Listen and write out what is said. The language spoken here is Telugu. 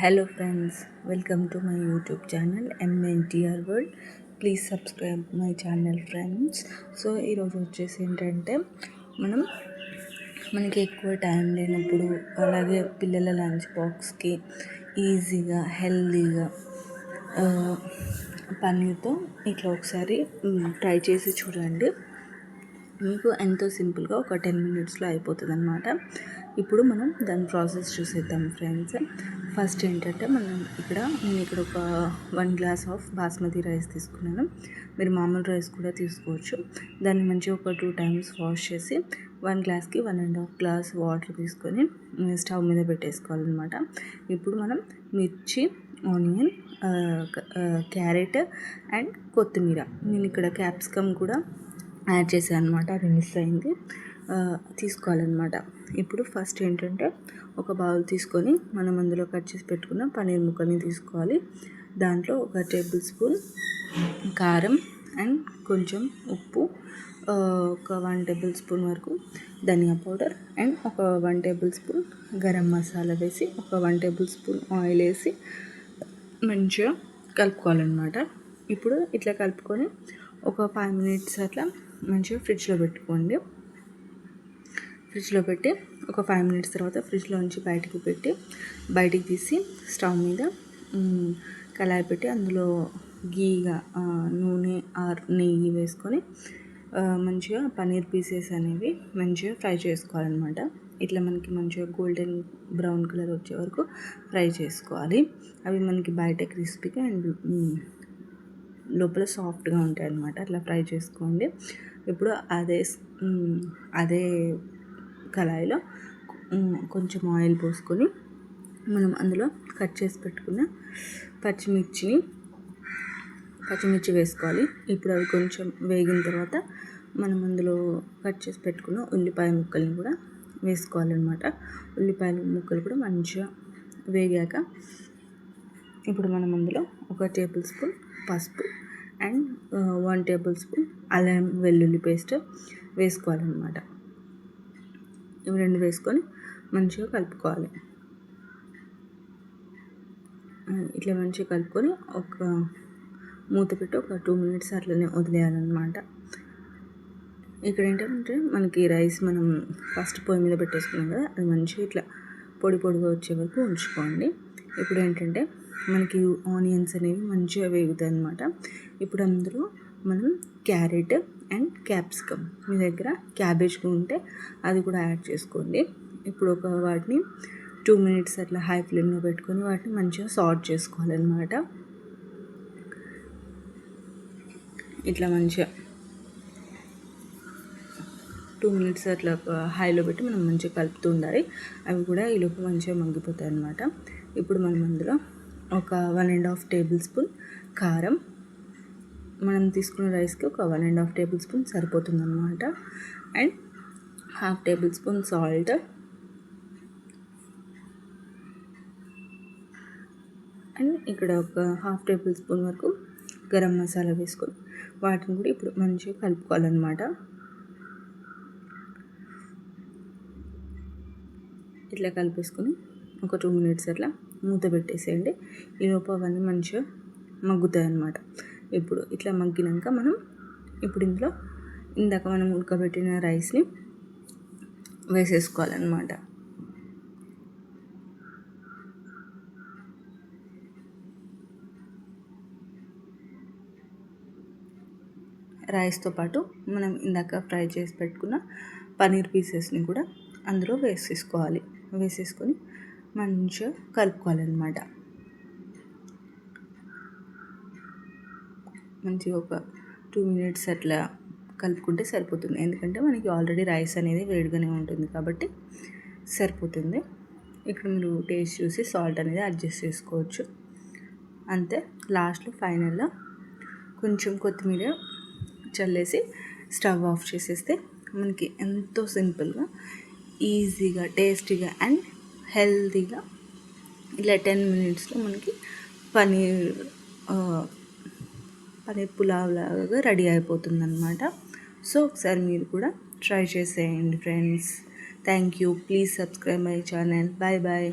Hello friends, welcome to my YouTube channel MNTR World. Please subscribe my channel friends. So ఈరోజు వచ్చేసి ఏంటంటే మనకి ఎక్కువ టైం లేనప్పుడు అలాగే పిల్లల లంచ్ బాక్స్కి ఈజీగా హెల్తీగా పన్నీర్తో ఇట్లా ఒకసారి ట్రై చేసి చూడండి. మీకు ఎంతో సింపుల్గా ఒక 10 minutesలో అయిపోతుంది అన్నమాట. ఇప్పుడు మనం దాని ప్రాసెస్ చూసేద్దాం ఫ్రెండ్స్. ఫస్ట్ ఏంటంటే నేను ఇక్కడ ఒక 1 glass ఆఫ్ బాస్మతి రైస్ తీసుకున్నాను. మీరు మామూలు రైస్ కూడా తీసుకోవచ్చు. దాన్ని మంచిగా ఒక 2 times వాష్ చేసి 1 glassకి 1.5 glass వాటర్ తీసుకొని స్టవ్ మీద పెట్టేసుకోవాలన్నమాట. ఇప్పుడు మనం మిర్చి, ఆనియన్, క్యారెట్ అండ్ కొత్తిమీర, నేను ఇక్కడ క్యాప్సికమ్ కూడా యాడ్ చేశాను అనమాట, అది మిస్ అయింది, తీసుకోవాలన్నమాట. ఇప్పుడు ఫస్ట్ ఏంటంటే ఒక బౌల్ తీసుకొని మనం అందులో కట్ చేసి పెట్టుకున్న పన్నీర్ ముక్కల్ని తీసుకోవాలి. దాంట్లో ఒక 1 tablespoon కారం అండ్ కొంచెం ఉప్పు, ఒక 1 tablespoon వరకు ధనియా పౌడర్ అండ్ ఒక 1 tablespoon గరం మసాలా వేసి ఒక 1 tablespoon ఆయిల్ వేసి మంచిగా కలుపుకోవాలన్నమాట. ఇప్పుడు ఇట్లా కలుపుకొని ఒక 5 minutes అట్లా మంచిగా ఫ్రిడ్జ్లో పెట్టుకోండి. ఫ్రిడ్జ్లో పెట్టి ఒక 5 minutes తర్వాత ఫ్రిడ్జ్లోంచి బయటికి తీసి స్టవ్ మీద కళాయి పెట్టి అందులో నూనె ఆర్ నెయ్యి వేసుకొని మంచిగా పన్నీర్ పీసెస్ అనేవి మంచిగా ఫ్రై చేసుకోవాలన్నమాట. ఇట్లా మనకి మంచిగా గోల్డెన్ బ్రౌన్ కలర్ వచ్చే వరకు ఫ్రై చేసుకోవాలి. అవి మనకి బయట క్రిస్పీగా అండ్ లోపల సాఫ్ట్గా ఉంటాయి అన్నమాట. అట్లా ఫ్రై చేసుకోండి. ఇప్పుడు అదే కళాయిలో కొంచెం ఆయిల్ పోసుకొని మనం అందులో కట్ చేసి పెట్టుకున్న పచ్చిమిర్చి వేసుకోవాలి. ఇప్పుడు అవి కొంచెం వేగిన తర్వాత మనం అందులో కట్ చేసి పెట్టుకున్న ఉల్లిపాయ ముక్కల్ని కూడా వేసుకోవాలన్నమాట. ఉల్లిపాయ ముక్కలు కూడా మంచిగా వేగాక ఇప్పుడు మనం అందులో ఒక 1 tablespoon పసుపు అండ్ 1 tablespoon అల్లం వెల్లుల్లి పేస్ట్ వేసుకోవాలన్నమాట. ఇవి 2 వేసుకొని మంచిగా కలుపుకోవాలి. ఇట్లా మంచిగా కలుపుకొని ఒక మూత పెట్టి ఒక 2 minutes అట్లనే వదిలేయాలన్నమాట. ఇక్కడ ఏంటంటే మనకి రైస్ మనం ఫస్ట్ పొయ్యి మీద పెట్టేసుకున్నాం కదా, అది మంచిగా ఇట్లా పొడిగా వచ్చే వరకు ఉంచుకోండి. ఇప్పుడు ఏంటంటే మనకి ఆనియన్స్ అనేవి మంచిగా వేగుతాయి అన్నమాట. ఇప్పుడు అందులో మనం క్యారెట్ అండ్ క్యాప్సికమ్, మీ దగ్గర క్యాబేజ్ ఉంటే అది కూడా యాడ్ చేసుకోండి. ఇప్పుడు వాటిని 2 minutes అట్లా హై ఫ్లేమ్లో పెట్టుకొని వాటిని మంచిగా సార్ట్ చేసుకోవాలన్నమాట. ఇట్లా మంచిగా 2 minutes అట్లా హైలో పెట్టి మనం మంచిగా కలుపుతూ ఉండాలి. అవి కూడా ఈలోపు మంచిగా మగ్గిపోతాయి అన్నమాట. ఇప్పుడు మనం అందులో ఒక 1.5 tablespoon కారం, మనం తీసుకున్న రైస్కి ఒక 1.5 tablespoon సరిపోతుందన్నమాట. అండ్ 1/2 tablespoon సాల్ట్ అండ్ ఇక్కడ ఒక 1/2 tablespoon వరకు గరం మసాలా వేసుకొని వాటిని కూడా ఇప్పుడు మంచిగా కలుపుకోవాలన్నమాట. ఇట్లా కలిపేసుకొని ఒక 2 minutes అట్లా మూత పెట్టేసేయండి. ఈలోపు అవన్నీ మంచిగా మగ్గుతాయి అన్నమాట. ఇప్పుడు ఇట్లా మగ్గినాక ఇప్పుడు ఇందులో ఇందాక మనం ఉడకబెట్టిన రైస్ని వేసేసుకోవాలన్నమాట. రైస్తో పాటు మనం ఇందాక ఫ్రై చేసి పెట్టుకున్న పన్నీర్ పీసెస్ని కూడా అందులో వేసేసుకొని మంచిగా కలుపుకోవాలన్నమాట. మంచిగా ఒక 2 minutes అట్లా కలుపుకుంటే సరిపోతుంది. ఎందుకంటే మనకి ఆల్రెడీ రైస్ అనేది వేడిగానే ఉంటుంది కాబట్టి సరిపోతుంది. ఇక్కడ మీరు టేస్ట్ చూసి సాల్ట్ అనేది అడ్జస్ట్ చేసుకోవచ్చు. అంతే. లాస్ట్లో ఫైనల్లో కొంచెం కొత్తిమీర చల్లేసి స్టవ్ ఆఫ్ చేసేస్తే మనకి ఎంతో సింపుల్గా, ఈజీగా, టేస్టీగా అండ్ హెల్తీగా ఇలా 10 minutesలో మనకి పన్నీర్ పులావ్ లాగా రెడీ అయిపోతుంది అన్నమాట. సో ఒకసారి మీరు కూడా ట్రై చేసేయండి friends. Thank you. Please subscribe my channel. Bye.